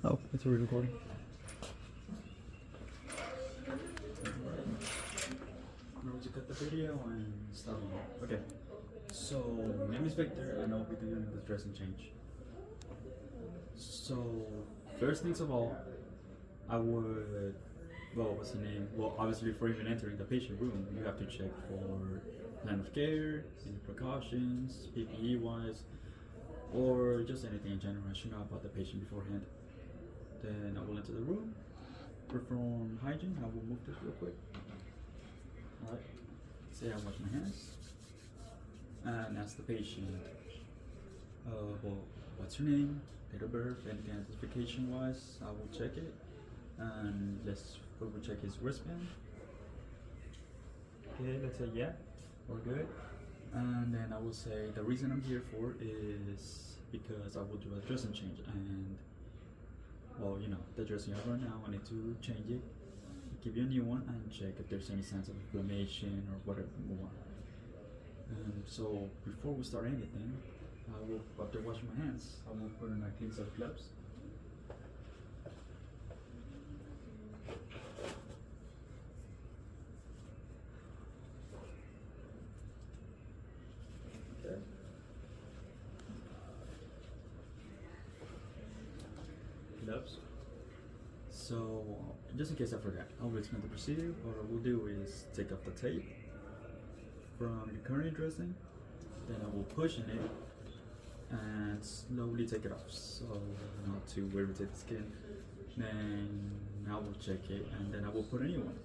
Oh, it's already recording. Remember to cut the video and start on. Okay. So, my name is Victor and I'll be doing the dressing change. So, first things of all, I would, well, what's the name? Well, obviously before even entering the patient room, you have to check for plan of care, any precautions, PPE wise, or just anything in general I should know about the patient beforehand. Then I will enter the room, perform hygiene. I will move this real quick. Alright, say I wash my hands and ask the patient, well, what's your name, date of birth, anything identification wise. I will check it and we will check his wristband. Okay, let's say yeah, we're good. And then I will say the reason I'm here for is because I will do a dressing change, and well, you know, the dressing I have right now, I need to change it, give you a new one, and check if there's any signs of inflammation or whatever more. So before we start anything, I will, after washing my hands, I will put on a clean set of gloves. Okay. Gloves. So, just in case I forgot, I will explain the procedure. What I will do is take off the tape from the current dressing, then I will push in it and slowly take it off, so not to irritate the skin. Then I will check it and then I will put a new one.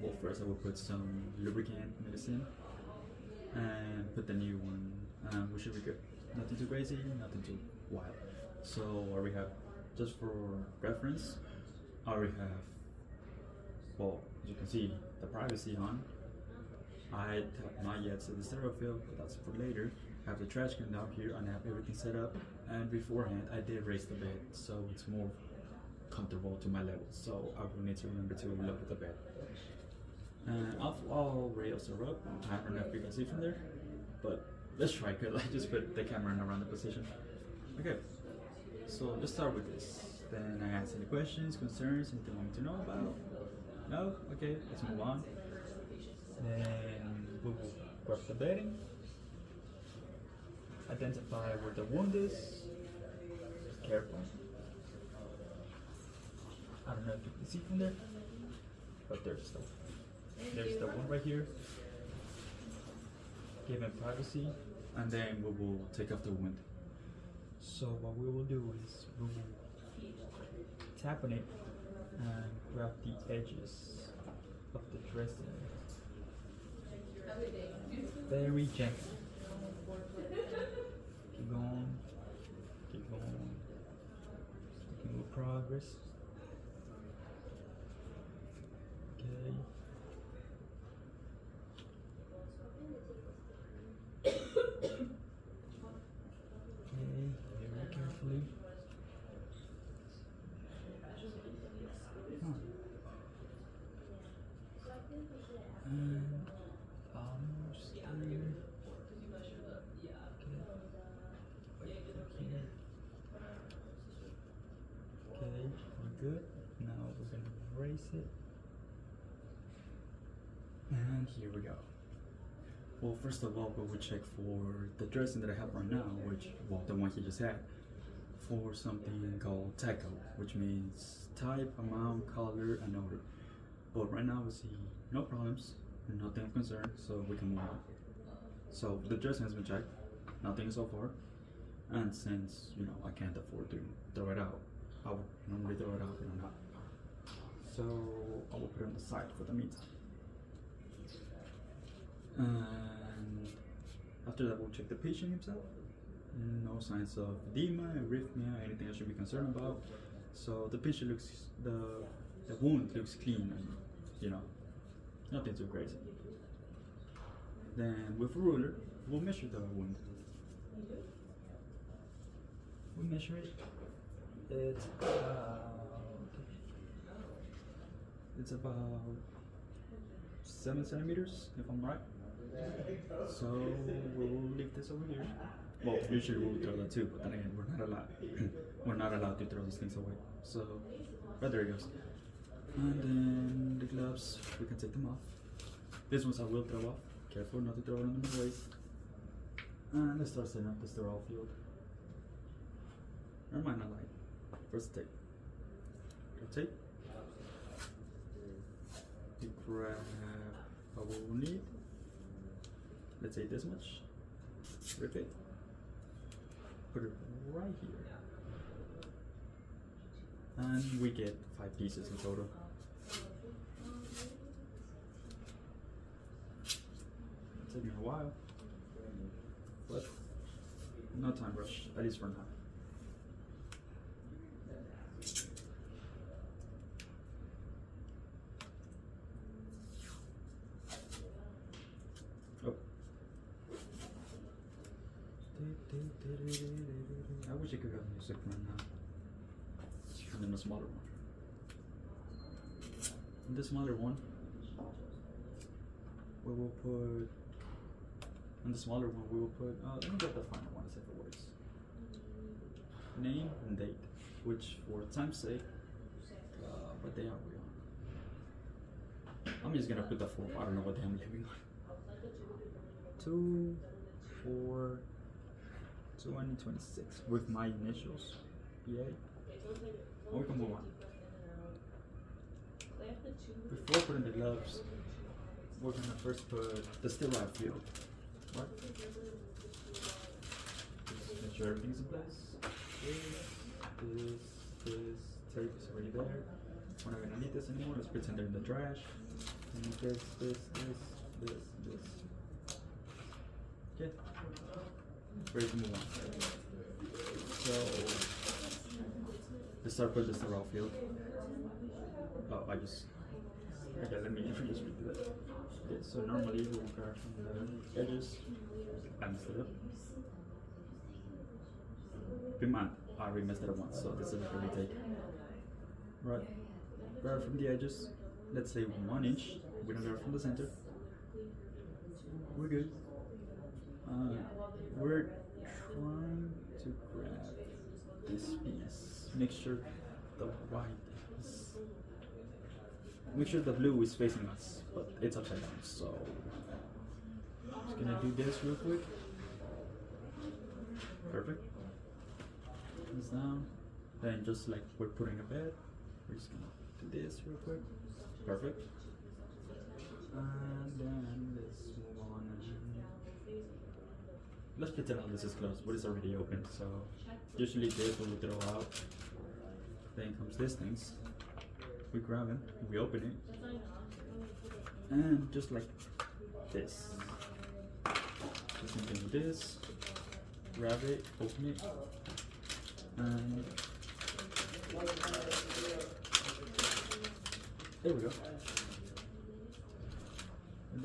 Well, first I will put some lubricant medicine and put the new one, and we should be good. Nothing too crazy, nothing too wild. So I already have, just for reference, I already have, well, as you can see, the privacy on. I have not yet set the stereo field, but that's for later. I have the trash can down here and I have everything set up. And beforehand, I did raise the bed, so it's more comfortable to my level. So I will need to remember to look at the bed. And all rails are up. I don't know if you can see from there, but let's try, because I just put the camera in around the position. Okay, so let's start with this. Then I ask any questions, concerns, anything you want me to know about. No? Okay, let's move on. Then we will grab the bedding, identify where the wound is. Careful. I don't know if you can see from there, but there's the wound right here. Give him privacy, and then we will take off the wound. So what we will do is we will tap on it and grab the edges of the dressing. Very gentle. Keep going. Keep going. Making good progress. Okay. Okay, very carefully. And almost there. Okay, we're good. Now we're gonna brace it. And here we go. Well, first of all, we will check for the dressing that I have right now, which, well, the one he just had, for something called TECO, which means type, amount, color, and odor. But right now we see no problems, nothing of concern, so we can move on. So the dressing has been checked, nothing so far, and since, you know, I can't afford to throw it out, I would normally throw it out, but I'm not. So I will put it on the side for the meantime. And after that, we'll check the patient himself. No signs of edema, arrhythmia, anything I should be concerned about. So the patient looks, the wound looks clean, and you know, nothing too crazy. Then with a ruler, we'll measure the wound. We measure it. It's about 7 centimeters, if I'm right. So we'll leave this over here. Well, usually we would throw that too, but then again, we're not allowed. We're not allowed to throw these things away. So, but there it goes. And then the gloves, we can take them off. These ones I will throw off. Careful not to throw them in the waste. And let's start setting up the sterile field. Or might not like. First tape. Tape. We grab what we will need. Let's say this much. Rip it. Put it right here. And we get 5 pieces in total. It's taking a while, but no time rush, at least for now. Oh. I wish I could have music right now. And then a smaller one. And the smaller one, we will put. And the smaller one, we will put. Let me get the final one as if it works. Name and date, which for time's sake, what day are we on? I'm just gonna put the 4. I don't know what day I'm living on. 2, 4, 2026 with my initials. PA. We can move on. Before putting the gloves, we're gonna first put the sterile field. Right? Just make sure everything's in place. This tape is already there. We're not gonna need this anymore. Let's pretend they're in the trash. And this. Okay. Ready to move on. So let's start with the sterile field. Oh, okay, let me just redo that. Okay, so normally we'll grab from the edges. I messed it up. Keep in mind, I already messed it up once, so this is a retake. Right, grab from the edges. Let's say 1 inch. We don't grab from the center. We're good. We're trying to grab this piece. Make sure the white is. Make sure the blue is facing us, but it's upside down. So, just gonna do this real quick. Perfect. Hands down. Then just like we're putting a bed, we're just gonna do this real quick. Perfect. And then let's move on. Let's pretend all this is closed, but it's already open. So usually this will throw out. Then comes this things. We grab it, we open it, and just like this. The same thing with this. Grab it, open it, and there we go. And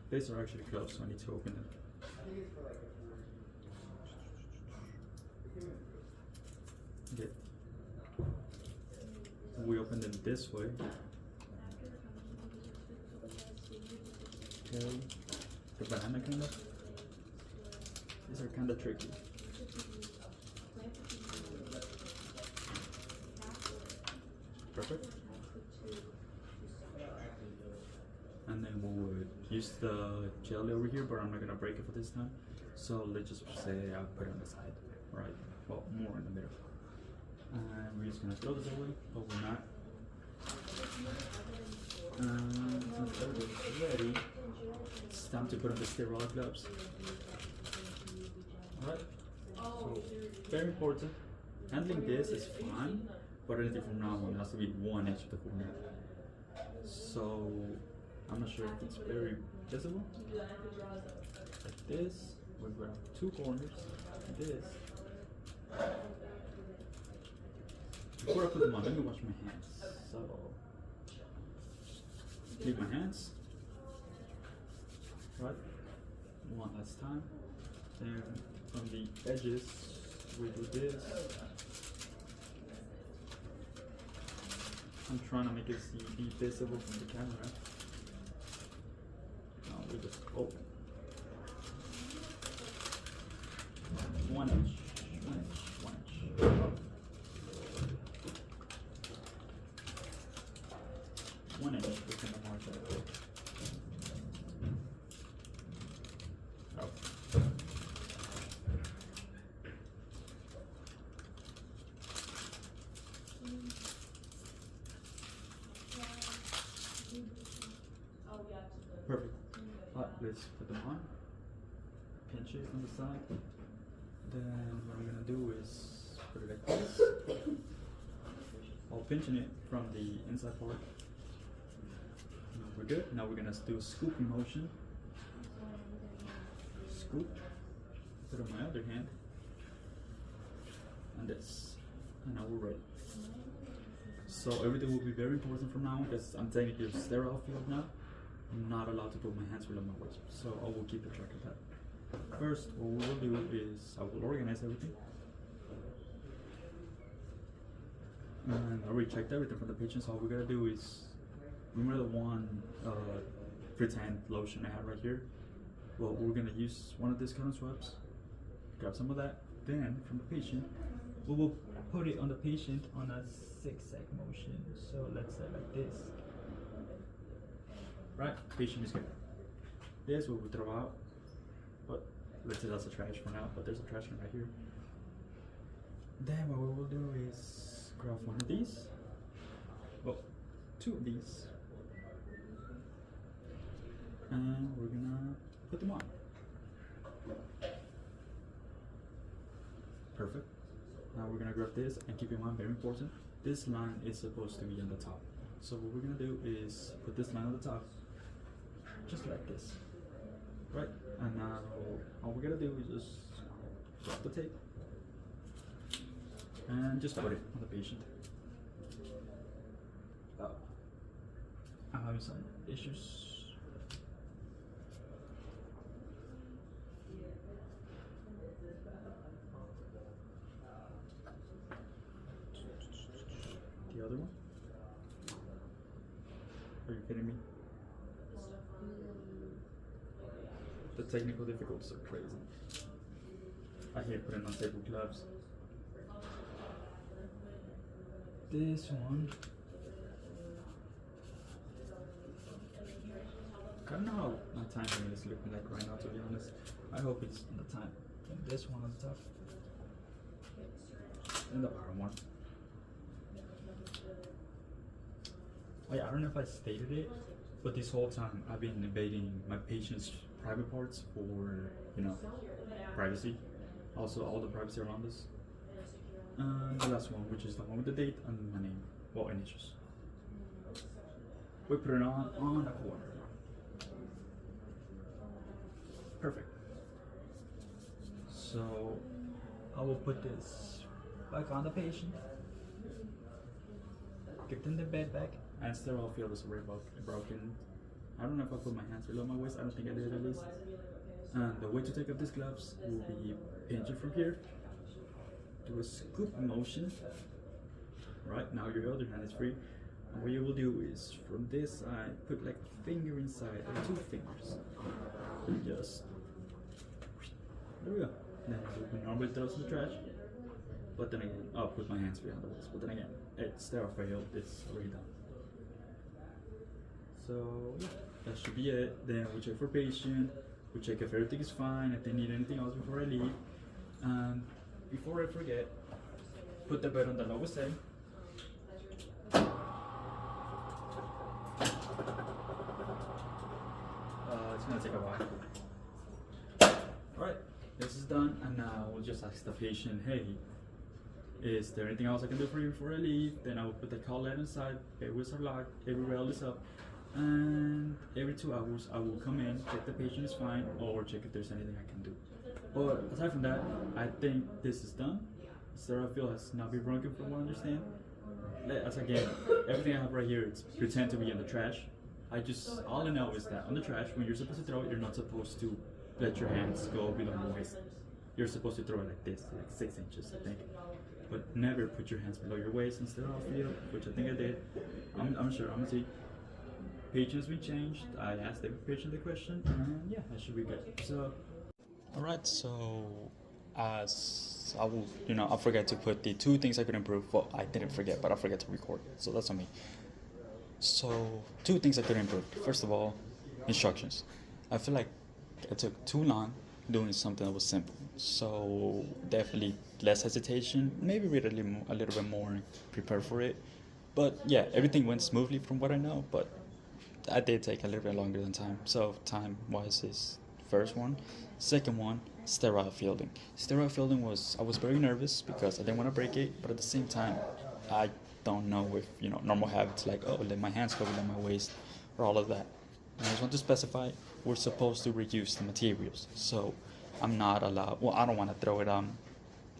these are actually closed, so I need to open it. Okay. We open them this way. Okay. The banana kind of. These are kind of tricky. Perfect. And then we would use the jelly over here, but I'm not gonna break it for this time. So let's just say I'll put it on the side, right? Well, more in the middle. And we're just gonna throw this away, but we're not. And since everything's ready, it's time to put on the sterile gloves. Alright? So, very important. Handling this is fine, but anything from now on has to be 1 inch to the corner. So, I'm not sure if it's very visible. Like this, we grab 2 corners, like this. Before I put them on, let me wash my hands. So, clean my hands. Right? One last time. Then from the edges, we do this. I'm trying to make it be visible from the camera. Now we just open. is put them on, pinch it on the side. Then what I'm gonna do is put it like this, while pinching it from the inside part. Now we're good. Now we're gonna do a scooping motion. Scoop. Put it on my other hand. And this. And now we're ready. So everything will be very important from now on because I'm technically a sterile field now. I'm not allowed to put my hands below my waist. So I will keep a track of that. First, what we will do is I will organize everything. And I already checked everything from the patient, so all we're gonna do is, remember the one pretend lotion I have right here? Well, we're gonna use one of these cotton swabs, grab some of that, then from the patient, we will put it on the patient on a zigzag motion. So let's say like this. Right, patient is good. This we will throw out, but let's say that's a trash for now, but there's a trash can right here. Then what we will do is grab one of these, well, two of these, and we're gonna put them on. Perfect. Now we're gonna grab this, and keep in mind, very important, this line is supposed to be on the top. So what we're gonna do is put this line on the top, just like this, right? And now all we're gonna do is just drop the tape and just put it on the patient. I'm having some issues. The other one? Are you kidding me? The technical difficulties are crazy. I hate putting on tape with gloves. This one. I don't know how my timing is looking like right now, to be honest. I hope it's on the time. And this one on the top. And the bottom one. Oh yeah, I don't know if I stated it, but this whole time I've been invading my patient's private parts for, you know, privacy. Also all the privacy around us. And the last one, which is the one with the date and my name, well, initials. We put it on a corner. Perfect. So I will put this back on the patient. Give them the bed back. And sterile field is already broken. I don't know if I put my hands below my waist. I don't think I did at least. And the way to take off these gloves will be pinch it from here. Do a scoop motion. Right, now your other hand is free. And what you will do is from this side, put like a finger inside, or two fingers. Just, there we go. Then we normally throw to the trash. But then again, I'll put my hands behind the waist. But then again, it's sterile field, it's already done. So yeah, that should be it. Then we check for patient, we check if everything is fine, if they need anything else before I leave. And before I forget, put the bed on the lowest setting. It's gonna take a while. Alright, this is done, and now we'll just ask the patient, hey, is there anything else I can do for you before I leave? Then I will put the call letter inside, airways are locked, every rail is up. And every 2 hours I will come in, check the patient is fine, or check if there's anything I can do. But aside from that, I think this is done. Sterile field has not been broken from what I understand. As again, everything I have right here, it's pretend to be in the trash. All I know is that on the trash, when you're supposed to throw it, you're not supposed to let your hands go below your waist. You're supposed to throw it like this, like 6 inches, I think. But never put your hands below your waist in sterile field, which I think I did. I'm sure, I'm gonna see. Patient's been changed. I asked every patient the question, and yeah, that should be good. So, alright, so as I will, I forgot to put the 2 things I could improve. Well, I didn't forget, but I forgot to record, so that's on me. So, 2 things I could improve. First of all, instructions. I feel like it took too long doing something that was simple. So, definitely less hesitation, maybe read a little bit more, prepare for it. But yeah, everything went smoothly from what I know, but I did take a little bit longer than time. So time wise is first one. Second one, sterile fielding. Sterile fielding was, I was very nervous because I didn't want to break it, but at the same time, I don't know if normal habits like, oh, let my hands go below my waist or all of that. And I just want to specify we're supposed to reuse the materials. So I'm not allowed. Well, I don't want to throw it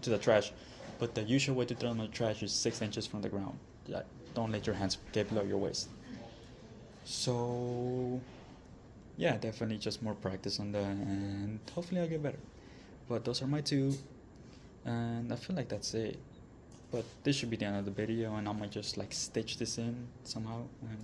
to the trash, but the usual way to throw them in the trash is 6 inches from the ground. Yeah, don't let your hands get below your waist. So yeah, definitely just more practice on that, and hopefully I'll get better. But those are my two, and I feel like that's it. But this should be the end of the video, and I might just like stitch this in somehow. And